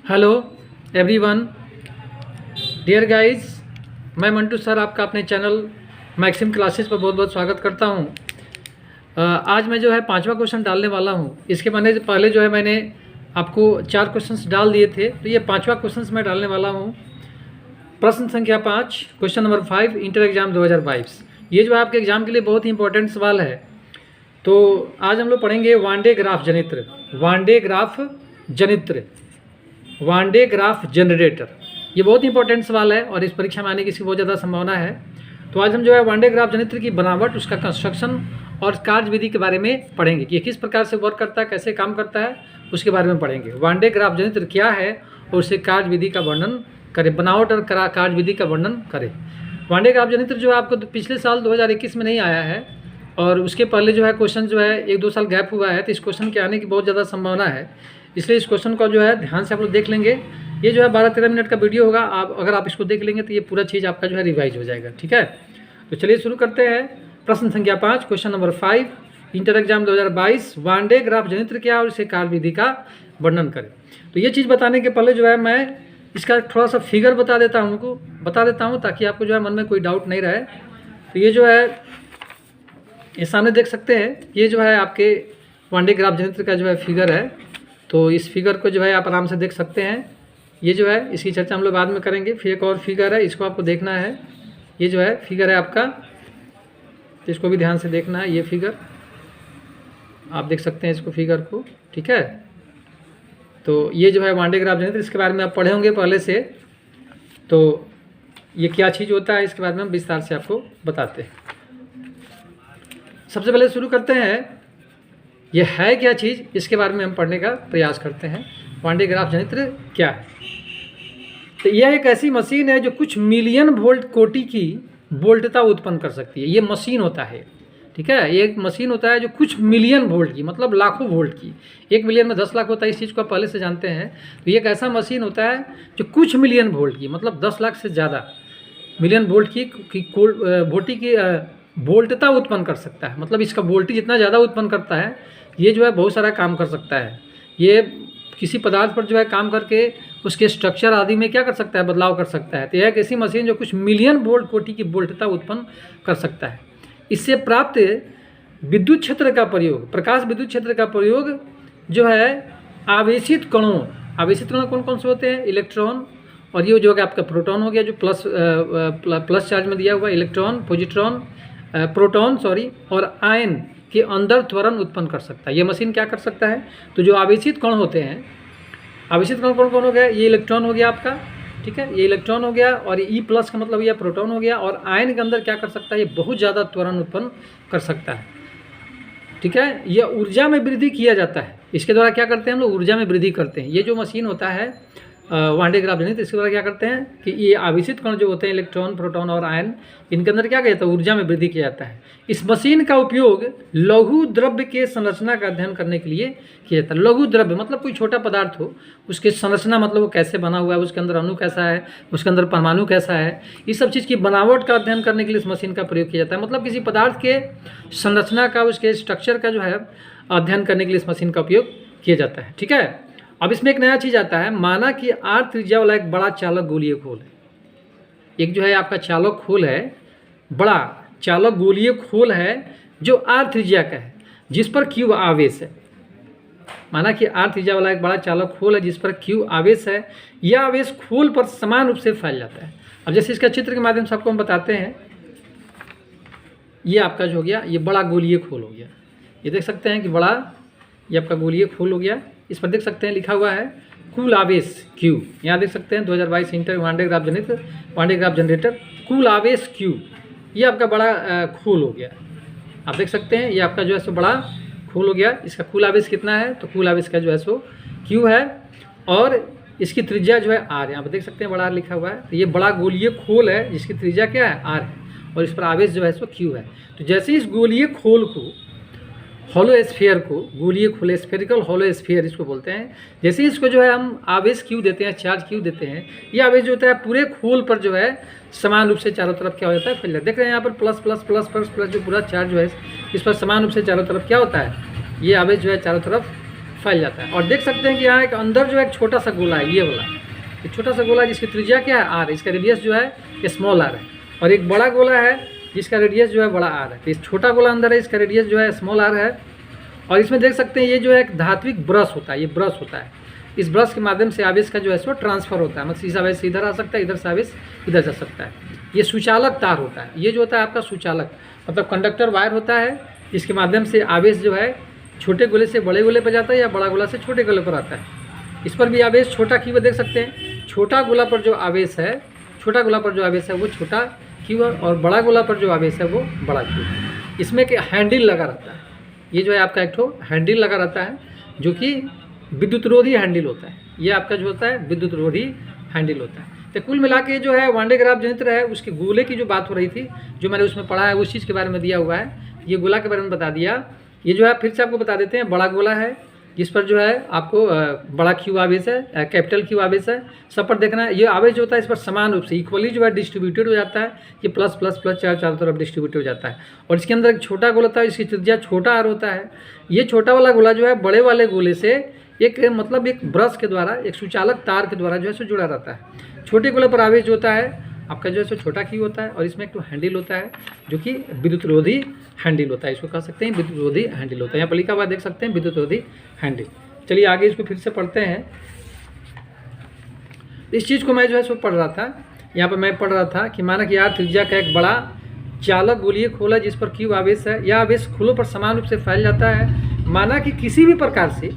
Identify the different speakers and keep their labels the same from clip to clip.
Speaker 1: Hello everyone, dear guys, मैं Mantu sir आपका अपने चैनल मैक्सिम क्लासेस पर बहुत बहुत स्वागत करता हूं। आज मैं जो है 5वां क्वेश्चन डालने वाला हूं। इसके पहले जो है मैंने आपको 4 क्वेश्चंस डाल दिए थे, तो ये 5वां क्वेश्चन मैं डालने वाला हूं। प्रश्न संख्या 5, क्वेश्चन नंबर 5, इंटर एग्जाम 2022। ये जो आपके एग्जाम के लिए बहुत ही इंपॉर्टेंट सवाल है। तो आज हम लोग पढ़ेंगे वांडे ग्राफ जनित्र, वांडे ग्राफ जनरेटर। ये बहुत इंपॉर्टेंट सवाल है और इस परीक्षा में आने की इसकी बहुत ज़्यादा संभावना है। तो आज हम जो है वांडे ग्राफ जनित्र की बनावट, उसका कंस्ट्रक्शन और कार्यविधि के बारे में पढ़ेंगे कि किस प्रकार से वर्क करता है, कैसे काम करता है, उसके बारे में पढ़ेंगे। वांडे ग्राफ जनित्र क्या है और उससे कार्यविधि का वर्णन करें, बनावट और कार्यविधि का वर्णन करें। वांडे ग्राफ जनित्र जो है आपको पिछले साल 2021 में नहीं आया है और उसके पहले जो है क्वेश्चन जो है 1-2 साल गैप हुआ है, तो इस क्वेश्चन के आने की बहुत ज़्यादा संभावना है। इसलिए इस क्वेश्चन को जो है ध्यान से आप लोग देख लेंगे। ये जो है 12-13 मिनट का वीडियो होगा। अगर आप इसको देख लेंगे तो ये पूरा चीज़ आपका जो है रिवाइज हो जाएगा। ठीक है, तो चलिए शुरू करते हैं। प्रश्न संख्या 5, question number 5, inter exam 2022, Van de Graaff जनित्र क्या और इसे कार्यविधि का वर्णन करें। तो ये चीज़ बताने के पहले जो है मैं इसका थोड़ा सा फिगर बता देता हूँ ताकि आपको जो है मन में कोई डाउट नहीं रहे। तो ये जो है ये सामने देख सकते हैं, ये जो है आपके वांडे ग्राफ जनित्र का जो है फिगर है। तो इस फिगर को जो है आप आराम से देख सकते हैं। ये जो है इसकी चर्चा हम लोग बाद में करेंगे। फिर एक और फिगर है, इसको आपको देखना है। ये जो है फिगर है आपका, तो इसको भी ध्यान से देखना है। ये फिगर आप देख सकते हैं, इसको फिगर को। ठीक है, तो ये जो है वांडे ग्राफ जनित्र, इसके बारे में आप पढ़े होंगे पहले से। तो ये क्या चीज़ होता है इसके बारे में हम विस्तार से आपको बताते हैं। सबसे पहले शुरू करते हैं, यह है क्या चीज़, इसके बारे में हम पढ़ने का प्रयास करते हैं। वांडे ग्राफ जनित्र क्या है? तो यह एक ऐसी मशीन है जो कुछ मिलियन वोल्ट कोटि की वोल्टता उत्पन्न कर सकती है। ये मशीन होता है, ठीक है, ये एक मशीन होता है जो कुछ मिलियन वोल्ट की, मतलब लाखों वोल्ट की। 1 मिलियन में 10 लाख होता है, इस चीज़ को आप पहले से जानते हैं। तो ये एक ऐसा मशीन होता है जो कुछ मिलियन वोल्ट की, मतलब 10 लाख से ज़्यादा मिलियन वोल्ट की वोल्टता उत्पन्न कर सकता है। मतलब इसका वोल्टेज इतना ज़्यादा उत्पन्न करता है, ये जो है बहुत सारा काम कर सकता है। ये किसी पदार्थ पर जो है काम करके उसके स्ट्रक्चर आदि में क्या कर सकता है, बदलाव कर सकता है। तो यह एक ऐसी मशीन जो कुछ मिलियन वोल्ट कोटि की वोल्टता उत्पन्न कर सकता है। इससे प्राप्त विद्युत क्षेत्र का प्रयोग, प्रकाश विद्युत क्षेत्र का प्रयोग जो है आवेशित कणों कौन कौन से होते हैं? इलेक्ट्रॉन, और ये जो है आपका प्रोटॉन हो गया, जो प्लस चार्ज में दिया हुआ, इलेक्ट्रॉन, प्रोटॉन और आयन के अंदर त्वरण उत्पन्न कर सकता है। ये मशीन क्या कर सकता है? तो जो आवेशित कण होते हैं, आवेशित कण कौन कौन हो गया? ये इलेक्ट्रॉन हो गया आपका, ठीक है, ये इलेक्ट्रॉन हो गया, और ये E+ का मतलब ये प्रोटॉन हो गया। और आयन के अंदर क्या कर सकता है? ये बहुत ज़्यादा त्वरण उत्पन्न कर सकता है। ठीक है, ये ऊर्जा में वृद्धि किया जाता है। इसके द्वारा क्या करते हैं हम लोग? ऊर्जा में वृद्धि करते हैं। ये जो मशीन होता है वांडे ग्राफ जनित्र, इसके द्वारा क्या करते हैं कि ये आवेशित कण जो होते हैं, इलेक्ट्रॉन, प्रोटॉन और आयन, इनके अंदर क्या किया जाता है? ऊर्जा में वृद्धि किया जाता है। इस मशीन का उपयोग लघु द्रव्य के संरचना का अध्ययन करने के लिए किया जाता है। लघु द्रव्य मतलब कोई छोटा पदार्थ हो, उसकी संरचना मतलब वो कैसे बना हुआ है, उसके अंदर अणु कैसा है, उसके अंदर परमाणु कैसा है, इस सब चीज़ की बनावट का अध्ययन करने के लिए इस मशीन का प्रयोग किया जाता है। मतलब किसी पदार्थ के संरचना का, उसके स्ट्रक्चर का जो है अध्ययन करने के लिए इस मशीन का उपयोग किया जाता है। ठीक है, अब इसमें एक नया चीज़ आता है। माना कि R त्रिज्या वाला एक बड़ा चालक गोलीय खोल है। एक जो है आपका चालक खोल है, बड़ा चालक गोलीय खोल है जो R त्रिज्या का है, जिस पर Q आवेश है। माना कि R त्रिज्या वाला एक बड़ा चालक खोल है जिस पर Q आवेश है। यह आवेश खोल पर समान रूप से फैल जाता है। अब जैसे इसका चित्र के माध्यम से आपको हम बताते हैं, ये आपका जो हो गया, ये बड़ा गोलीय खोल हो गया। ये देख सकते हैं कि बड़ा, ये आपका गोलीय खोल हो गया। इस पर देख सकते हैं लिखा हुआ है कुल आवेश Q। यहाँ देख सकते हैं 2022 इंटर वांडे ग्राफ जनरेटर कुल आवेश Q। ये आपका बड़ा खोल हो गया। आप देख सकते हैं ये आपका जो है सो बड़ा खोल हो गया। इसका कुल आवेश कितना है? तो कुल आवेश का जो है सो Q है, और इसकी त्रिज्या जो है R। यहाँ पर देख सकते हैं बड़ा R लिखा हुआ है। तो ये बड़ा गोलीय खोल है जिसकी त्रिज्या क्या है? R है, और इस पर आवेश जो है सो Q है। तो जैसे इस गोलीय खोल को, हॉलो स्फीयर को, गोलीय खोल, स्फेरिकल हॉलो स्फीयर इसको बोलते हैं, जैसे इसको जो है हम आवेश Q देते हैं, चार्ज Q देते हैं, ये आवेश जो होता है पूरे खोल पर जो है समान रूप से चारों तरफ क्या हो जाता है? फैल जाता है। देख रहे हैं यहाँ पर plus plus plus plus plus जो पूरा चार्ज जो है इस पर समान रूप से चारों तरफ क्या होता है? ये आवेश जो है चारों तरफ फैल जाता है। और देख सकते हैं कि यहाँ एक अंदर जो है एक छोटा सा गोला है, ये वाला एक छोटा सा गोला जिसकी त्रिज्या क्या है आर, इसका रेडियस जो है स्मॉल आर है। और एक बड़ा गोला है जिसका रेडियस जो है बड़ा आर है। तो इस छोटा गोला अंदर है, इसका रेडियस जो है स्मॉल आर है। और इसमें देख सकते हैं ये जो है एक धात्विक ब्रश होता है, ये ब्रश होता है। इस ब्रश के माध्यम से आवेश का जो है सो ट्रांसफर होता है, मतलब इस आवेश से इधर आ सकता है, इधर से आवेश इधर जा सकता है। ये सुचालक तार होता है, ये जो होता है आपका सुचालक, मतलब कंडक्टर वायर होता है, इसके माध्यम से आवेश जो है छोटे गोले से बड़े गोले पर जाता है या बड़ा गोला से छोटे गोले पर आता है। इस पर भी आवेश छोटा क्यू देख सकते हैं। छोटा गोला पर जो आवेश है, छोटा गोला पर जो आवेश है वो छोटा क्यू है, और बड़ा गोला पर जो आवेश है वो बड़ा क्यू। इसमें कि हैंडल लगा रहता है, ये जो है आपका एक ठो हैंडल लगा रहता है जो कि विद्युत रोधी हैंडल होता है। ये आपका जो होता है विद्युत रोधी हैंडल होता है। तो कुल मिला के जो है वान डे ग्राफ जनित्र है, उसके गोले की जो बात हो रही थी, जो मैंने उसमें पढ़ा है उस चीज़ के बारे में दिया हुआ है। ये गोला के बारे में बता दिया। ये जो है फिर से आपको बता देते हैं, बड़ा गोला है जिस पर जो है आपको बड़ा क्यू आवेश है, कैपिटल क्यू आवेश है। सब पर देखना है, ये आवेश जो होता है इस पर समान रूप से इक्वली जो है डिस्ट्रीब्यूटेड हो जाता है। ये प्लस प्लस प्लस चारों तरफ डिस्ट्रीब्यूटेड हो जाता है। और इसके अंदर एक छोटा गोला होता है, इसकी त्रिज्या छोटा आर होता है। ये छोटा वाला गोला जो है बड़े वाले गोले से एक मतलब एक ब्रश के द्वारा, एक सुचालक तार के द्वारा जो है सो जुड़ा रहता है। छोटे गोले पर आवेश जो होता है आपका जो है सो छोटा क्यू होता है, और इसमें एक तो हैंडल होता है जो कि विद्युत रोधी हैंडल होता है। इसको कह सकते हैं विद्युत रोधी हैंडल होता है। यहाँ पर लिखा हुआ देख सकते हैं विद्युत रोधी हैंडल। चलिए आगे इसको फिर से पढ़ते हैं। इस चीज़ को मैं जो है सो पढ़ रहा था, यहाँ पर मैं पढ़ रहा था कि माना कि आर त्रिज्या का एक बड़ा चालक गोलीय खोल है जिस पर क्यू आवेश है। यह आवेश खोलों पर समान रूप से फैल जाता है। माना कि किसी भी प्रकार से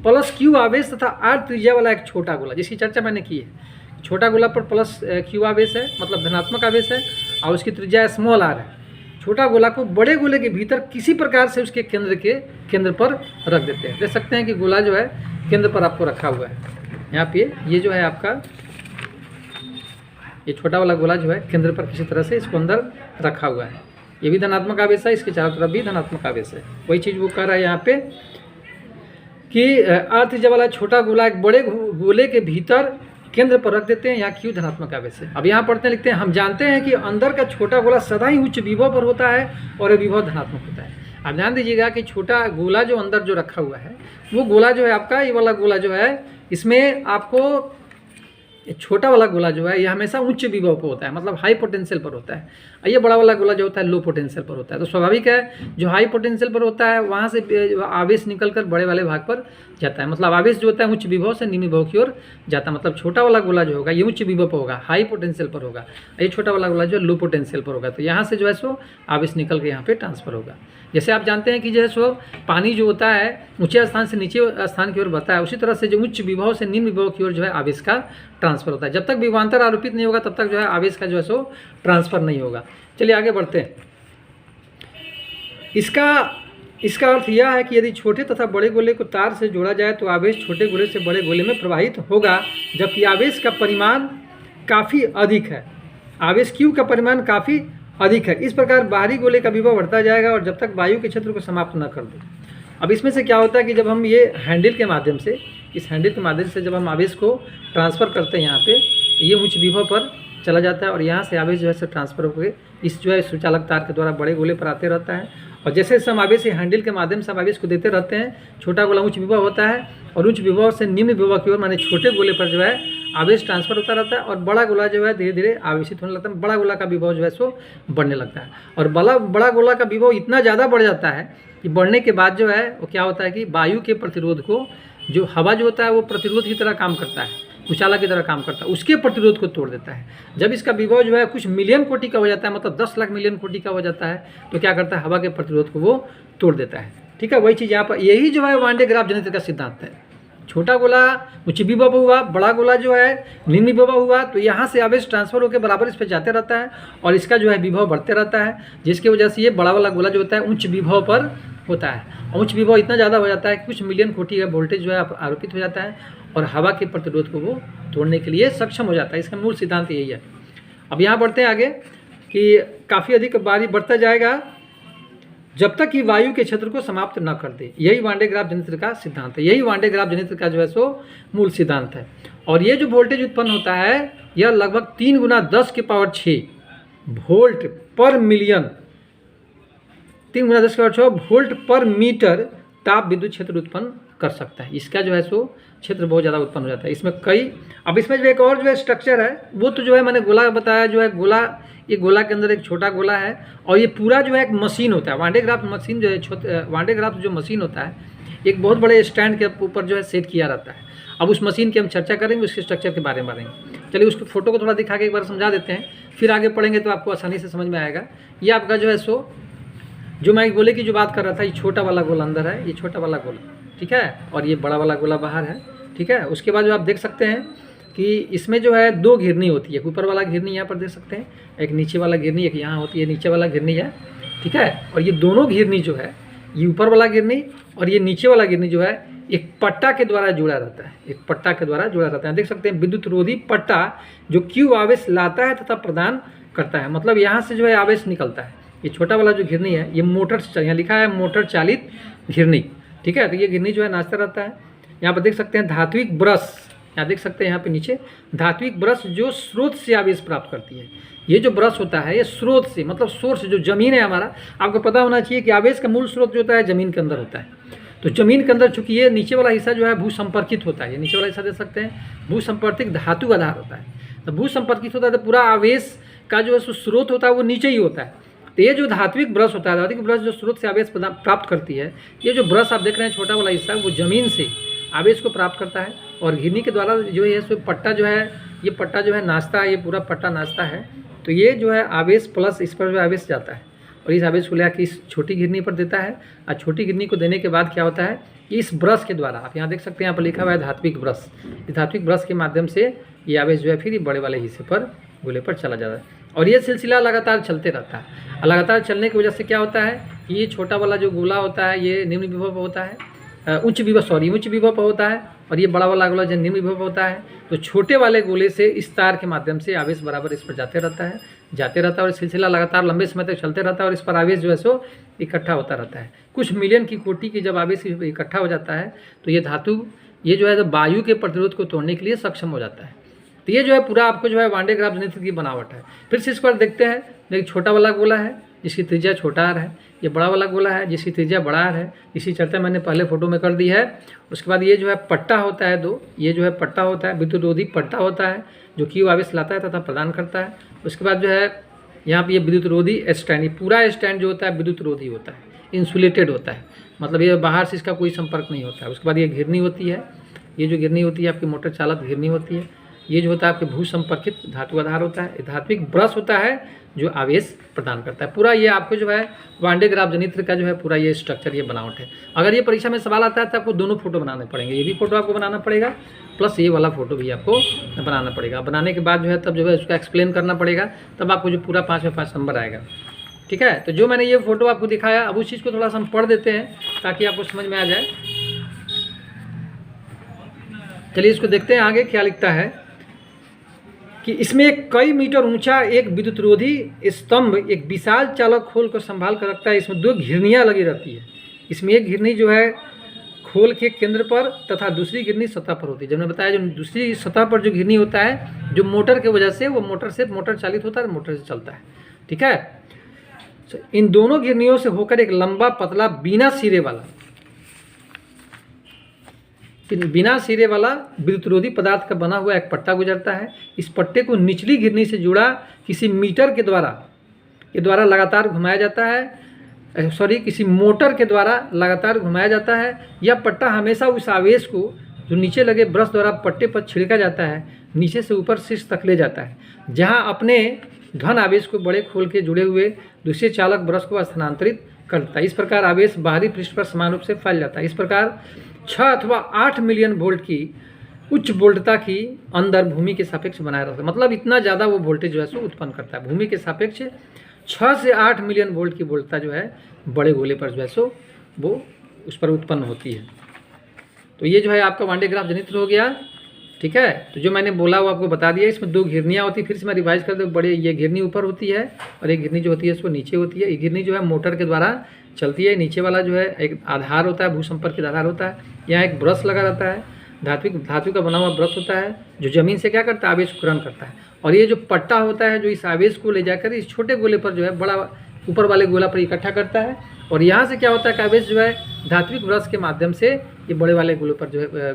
Speaker 1: प्लस क्यू आवेश तथा आर त्रिज्या वाला एक छोटा गोला, जिसकी चर्चा मैंने की है। छोटा गोला पर प्लस क्यू आवेश है, मतलब धनात्मक आवेश है, और उसकी त्रिज्या स्मॉल आर है। छोटा गोला को बड़े गोले के भीतर किसी प्रकार से उसके केंद्र पर रख देते हैं। देख सकते हैं कि गोला जो है केंद्र पर आपको रखा हुआ है। यहाँ पे ये जो है आपका ये छोटा वाला गोला जो है केंद्र पर किसी तरह से इसको अंदर रखा हुआ है। ये भी धनात्मक आवेश है, इसके चारों तरफ भी धनात्मक आवेश है। वही चीज़ वो कह रहा है यहाँ पे कि आर त्रिज्या वाला छोटा गोला एक बड़े गोले के भीतर केंद्र पर रख देते हैं, यहाँ क्यू धनात्मक आवेश है। अब यहाँ पढ़ते लिखते हैं, हम जानते हैं कि अंदर का छोटा गोला सदा ही उच्च विभव पर होता है और विभव धनात्मक होता है। अब ध्यान दीजिएगा कि छोटा गोला जो अंदर जो रखा हुआ है वो गोला जो है आपका, ये वाला गोला जो है इसमें आपको छोटा वाला गोला जो है ये हमेशा उच्च विभव पर होता है, मतलब हाई पोटेंशियल पर होता है। ये बड़ा वाला गोला जो होता है लो पोटेंशियल पर होता है। तो स्वाभाविक है जो हाई पोटेंशियल पर होता है वहाँ से आवेश निकलकर बड़े वाले भाग पर जाता है, मतलब आवेश जो होता है उच्च विभव से निम्न विभव की ओर जाता है। मतलब छोटा वाला गोला जो होगा ये उच्च विभव पर होगा, हाई पोटेंशियल पर होगा। ये छोटा वाला गोला जो है लो पोटेंशियल पर होगा। तो यहाँ से जो है सो आवेश निकल के यहाँ पे ट्रांसफर होगा। जैसे आप जानते हैं कि जो है सो पानी जो होता है ऊंचे स्थान से नीचे स्थान की ओर बढ़ता है, उसी तरह से जो उच्च विभव से निम्न विभव की ओर जो है आवेश का ट्रांसफर होता है। जब तक विभवांतर आरोपित नहीं होगा तब तक जो है आवेश का जो है सो ट्रांसफर नहीं होगा। चलिए आगे बढ़ते हैं। इसका अर्थ यह है कि यदि छोटे तथा बड़े गोले को तार से जोड़ा जाए तो आवेश छोटे गोले से बड़े गोले में प्रवाहित होगा, जबकि आवेश का परिमाण काफ़ी अधिक है। आवेश क्यू का परिमाण काफ़ी अधिक है। इस प्रकार बाहरी गोले का विभव बढ़ता जाएगा और जब तक वायु के क्षेत्र को समाप्त न कर दे। अब इसमें से क्या होता है कि जब हम ये हैंडल के माध्यम से, इस हैंडल के माध्यम से जब हम आवेश को ट्रांसफ़र करते हैं यहाँ पे, तो ये उच्च विभव पर चला जाता है और यहाँ से आवेश जो है ट्रांसफर होकर इस जो है सुचालक तार के द्वारा बड़े गोले पर आते रहता है। और जैसे हम आवेश हैंडल के माध्यम से आवेश को देते रहते हैं, छोटा गोला उच्च विभव होता है और उच्च विभव से निम्न विभव की ओर माने छोटे गोले पर जो है आवेश ट्रांसफर होता रहता है, और बड़ा गोला जो है धीरे धीरे आवेशित होने लगता है। बड़ा गोला का विभव जो है सो बढ़ने लगता है, और बड़ा गोला का विभव इतना ज़्यादा बढ़ जाता है कि बढ़ने के बाद जो है वो क्या होता है कि वायु के प्रतिरोध को, जो हवा जो होता है वो प्रतिरोध की तरह काम करता है, उछाला की तरह काम करता है, उसके प्रतिरोध को तोड़ देता है। जब इसका विभव जो है कुछ मिलियन कोटि का हो जाता है, मतलब 10 लाख मिलियन कोटि का हो जाता है, तो क्या करता है हवा के प्रतिरोध को वो तोड़ देता है। ठीक है, वही चीज़ यहाँ पर, यही जो है वान डे ग्राफ जनित्र का सिद्धांत है। छोटा गोला उच्च विभव हुआ, बड़ा गोला जो है निम्न विभव हुआ, तो यहाँ से आवेश ट्रांसफर होकर बराबर इस पर जाते रहता है और इसका जो है विभव बढ़ते रहता है, जिसकी वजह से ये बड़ा वाला गोला जो होता है उच्च विभव पर होता है। और उच्च विभव इतना ज़्यादा हो जाता है कि कुछ मिलियन कोटि का वोल्टेज जो है आरोपित हो जाता है और हवा के प्रतिरोध को वो तोड़ने के लिए सक्षम हो जाता है। इसका मूल सिद्धांत यही है। अब यहाँ बढ़ते हैं आगे कि काफ़ी अधिक बारी बढ़ता जाएगा जब तक कि वायु के क्षेत्र को समाप्त न कर दे। यही वान डे ग्राफ जनित्र का सिद्धांत है, यही वान डे ग्राफ जनित्र का जो है सो मूल सिद्धांत है। और ये जो वोल्टेज उत्पन्न होता है यह लगभग 3 गुना 10 की पावर 6 वोल्ट पर मिलियन, 3 गुना 10 की पावर 6 वोल्ट पर मीटर ताप विद्युत क्षेत्र उत्पन्न कर सकता है। इसका जो है सो क्षेत्र बहुत ज़्यादा उत्पन्न हो जाता है। इसमें कई, अब इसमें जो एक और जो है स्ट्रक्चर है वो तो जो है मैंने गोला बताया, जो है गोला, ये गोला के अंदर एक छोटा गोला है और ये पूरा जो है एक मशीन होता है। वान डे ग्राफ्ट मशीन जो है, वान डे ग्राफ्ट जो मशीन होता है एक बहुत बड़े स्टैंड के ऊपर जो है सेट किया रहता है। अब उस मशीन की हम चर्चा करेंगे, उसके स्ट्रक्चर के बारे में बढ़ेंगे। चलिए उसको फोटो को थोड़ा दिखा के एक बार समझा देते हैं, फिर आगे पढ़ेंगे तो आपको आसानी से समझ में आएगा। ये आपका जो है सो, जो मैं गोले की जो बात कर रहा था, ये छोटा वाला गोला अंदर है, ये छोटा वाला गोला, ठीक है, और ये बड़ा वाला गोला बाहर है, ठीक है। उसके बाद जो आप देख सकते हैं कि इसमें जो है दो घिरनी होती है, ऊपर वाला घिरनी यहाँ पर देख सकते हैं, एक नीचे वाला घिरनी, एक यहाँ होती है नीचे वाला घिरनी है, ठीक है। और ये दोनों घिरनी जो है, ये ऊपर वाला घिरनी और ये नीचे वाला घिरनी जो है एक पट्टा के द्वारा जुड़ा रहता है, एक पट्टा के द्वारा जुड़ा रहता है। देख सकते हैं विद्युत रोधी पट्टा जो Q आवेश लाता है तथा प्रदान करता है, मतलब यहाँ से जो है आवेश निकलता है। ये छोटा वाला जो घिरनी है ये मोटर से, यहाँ लिखा है मोटर चालित घिरनी, ठीक है। तो ये घिरनी जो है नाचता रहता है। यहाँ पर देख सकते हैं धात्विक ब्रश, यहाँ देख सकते हैं यहाँ पे नीचे धात्विक ब्रश जो स्रोत से आवेश प्राप्त करती है। ये जो ब्रश होता है ये स्रोत से, मतलब सोर्स, जो जमीन है हमारा, आपको पता होना चाहिए कि आवेश का मूल स्रोत जो होता है जमीन के अंदर होता है। तो जमीन के अंदर चूंकि ये नीचे वाला हिस्सा जो है भू संपर्कित होता है, ये नीचे वाला हिस्सा देख सकते हैं भू संपर्कित धातु आधार होता है। तो भू संपर्कित होता है तो पूरा आवेश का जो है स्रोत होता है वो नीचे ही होता है। तो ये जो धात्विक ब्रश होता है, धात्विक ब्रश जो स्रोत से आवेश प्राप्त करती है, ये जो ब्रश आप देख रहे हैं छोटा वाला हिस्सा, वो जमीन से आवेश को प्राप्त करता है और घिरनी के द्वारा जो है सो पट्टा जो है, ये पट्टा जो है नाचता है, ये पूरा पट्टा नाचता है। तो ये जो है आवेश प्लस इस पर जो आवेश जाता है और इस आवेश को ले आकर इस छोटी घिरनी पर देता है। और छोटी घिरनी को देने के बाद क्या होता है, इस ब्रश के द्वारा, आप यहाँ देख सकते हैं यहाँ पर लिखा हुआ है धात्विक ब्रश, इस धात्विक ब्रश के माध्यम से ये आवेश जो है फिर बड़े वाले हिस्से पर, गोले पर चला जाता है और ये सिलसिला लगातार चलते रहता है। लगातार चलने की वजह से क्या होता है, ये छोटा वाला जो गोला होता है ये निम्न विभव होता है, उच्च विभव होता है, और ये बड़ा वाला गोला जो निम्न विभव होता है। तो छोटे वाले गोले से इस तार के माध्यम से आवेश बराबर इस पर जाते रहता है और सिलसिला लगातार लंबे समय तक चलते रहता है और इस पर आवेश जो है सो इकट्ठा होता रहता है। कुछ मिलियन की कोटि की जब आवेश इकट्ठा हो जाता है तो ये धातु, ये जो है वायु के प्रतिरोध को तोड़ने के लिए सक्षम हो जाता है। तो ये जो है पूरा आपको जो है वान डे ग्राफ्ट जनित्र की बनावट है। फिर से इस पर देखते हैं, देखिए छोटा वाला गोला है जिसकी त्रिज्या छोटा आर है, ये बड़ा वाला गोला है जिसकी त्रिज्या बड़ा आर है, इसी चर्चा मैंने पहले फोटो में कर दी है। उसके बाद ये जो है पट्टा होता है दो, ये जो है पट्टा होता है, विद्युत रोधी पट्टा होता है जो Q आवेश लाता है तथा प्रदान करता है। उसके बाद जो है यहाँ पे ये विद्युत रोधी स्टैंड, ये पूरा स्टैंड जो होता है विद्युत रोधी होता है, इंसुलेटेड होता है, मतलब ये बाहर से इसका कोई संपर्क नहीं होता है। उसके बाद ये घिरनी होती है, ये जो घिरनी होती है आपकी मोटर चालक घिरनी होती है। ये जो होता है आपके भू संपर्कित धातु आधार होता है। धात्विक ब्रश होता है जो आवेश प्रदान करता है। पूरा ये आपको जो है वान डे ग्राफ्ट जनित्र का जो है पूरा ये स्ट्रक्चर, ये बनावट है। अगर ये परीक्षा में सवाल आता है तो आपको दोनों फोटो बनाने पड़ेंगे, ये भी फोटो आपको बनाना पड़ेगा प्लस ये वाला फोटो भी आपको बनाना पड़ेगा। बनाने के बाद जो है तब जो है उसका एक्सप्लेन करना पड़ेगा, तब आपको जो पूरा 5 में 5 नंबर आएगा, ठीक है। तो जो मैंने ये फोटो आपको दिखाया, अब उस चीज़ को थोड़ा सा हम पढ़ देते हैं ताकि आपको समझ में आ जाए। चलिए इसको देखते हैं आगे क्या लिखता है कि इसमें कई मीटर ऊंचा एक विद्युत रोधी स्तंभ एक विशाल चालक खोल को संभाल कर रखता है। इसमें 2 घिरनियाँ लगी रहती है। इसमें एक घिरनी जो है खोल के केंद्र पर तथा दूसरी घिरनी सतह पर होती है। जब मैंने बताया जो दूसरी सतह पर जो घिरनी होता है जो मोटर की वजह से, वो मोटर चालित होता है, मोटर से चलता है, ठीक है। इन दोनों घिरनियों से होकर एक लंबा पतला बिना सिरे वाला विद्युत रोधी पदार्थ का बना हुआ एक पट्टा गुजरता है। इस पट्टे को निचली घिरनी से जुड़ा किसी मीटर के द्वारा लगातार घुमाया जाता है, किसी मोटर के द्वारा लगातार घुमाया जाता है। यह पट्टा हमेशा उस आवेश को जो नीचे लगे ब्रश द्वारा पट्टे पर छिड़का जाता है, नीचे से ऊपर शीर्ष तक ले जाता है, जहाँ अपने घन आवेश को बड़े खोल के जुड़े हुए दूसरे चालक ब्रश को स्थानांतरित करता है। इस प्रकार आवेश बाहरी पृष्ठ पर समान रूप से फैल जाता है। इस प्रकार 6 अथवा 8 मिलियन वोल्ट की उच्च वोल्टता की अंदर भूमि के सापेक्ष बनाया रहता है, मतलब इतना ज़्यादा वो वोल्टेज जो है सो उत्पन्न करता है। भूमि के सापेक्ष 6 से 8 मिलियन वोल्ट की वोल्टता जो है बड़े गोले पर जो है सो वो उस पर उत्पन्न होती है। तो ये जो है आपका वान डे ग्राफ्ट जनित्र हो गया, ठीक है। तो जो मैंने बोला वो आपको बता दिया। इसमें 2 घिरनियाँ होती है, फिर से मैं रिवाइज कर दूँ। बड़े ये घिरनी ऊपर होती है और एक घिरनी जो होती है इसको नीचे होती है। ये घिरनी जो है मोटर के द्वारा चलती है। नीचे वाला जो है एक आधार होता है, भू संपर्कित आधार होता है। यहाँ एक ब्रश लगा रहता है, धातु का बना हुआ ब्रश होता है जो जमीन से क्या करता है, आवेश को ग्रहण करता है। और ये जो पट्टा होता है जो इस आवेश को ले जाकर इस छोटे गोले पर जो है बड़ा ऊपर वाले गोला पर इकट्ठा करता है और यहाँ से क्या होता है, कवच जो है धात्विक ब्रश के माध्यम से ये बड़े वाले गोले पर जो है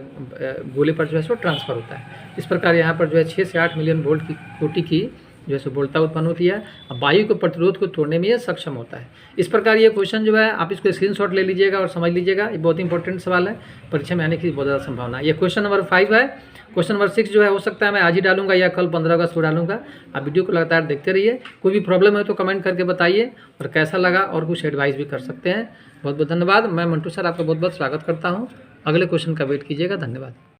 Speaker 1: गोले पर जो है सो ट्रांसफर होता है। इस प्रकार यहाँ पर जो है 6 से 8 मिलियन वोल्ट की कोटि की जो है सो वोल्टता उत्पन्न होती है। अब वायु के प्रतिरोध को तोड़ने में ये सक्षम होता है। इस प्रकार ये क्वेश्चन जो है आप इसको स्क्रीनशॉट ले लीजिएगा और समझ लीजिएगा, ये बहुत इंपॉर्टेंट सवाल है, परीक्षा में आने की बहुत ज़्यादा संभावना है। ये क्वेश्चन नंबर 5 है। क्वेश्चन नंबर 6 जो है हो सकता है मैं आज ही डालूंगा या कल 15 अगस्त को डालूंगा। आप वीडियो को लगातार देखते रहिए। कोई भी प्रॉब्लम है तो कमेंट करके बताइए और कैसा लगा और कुछ एडवाइस भी कर सकते हैं। बहुत बहुत धन्यवाद। मैं मंटू सर आपका बहुत बहुत स्वागत करता हूँ। अगले क्वेश्चन का वेट कीजिएगा। धन्यवाद।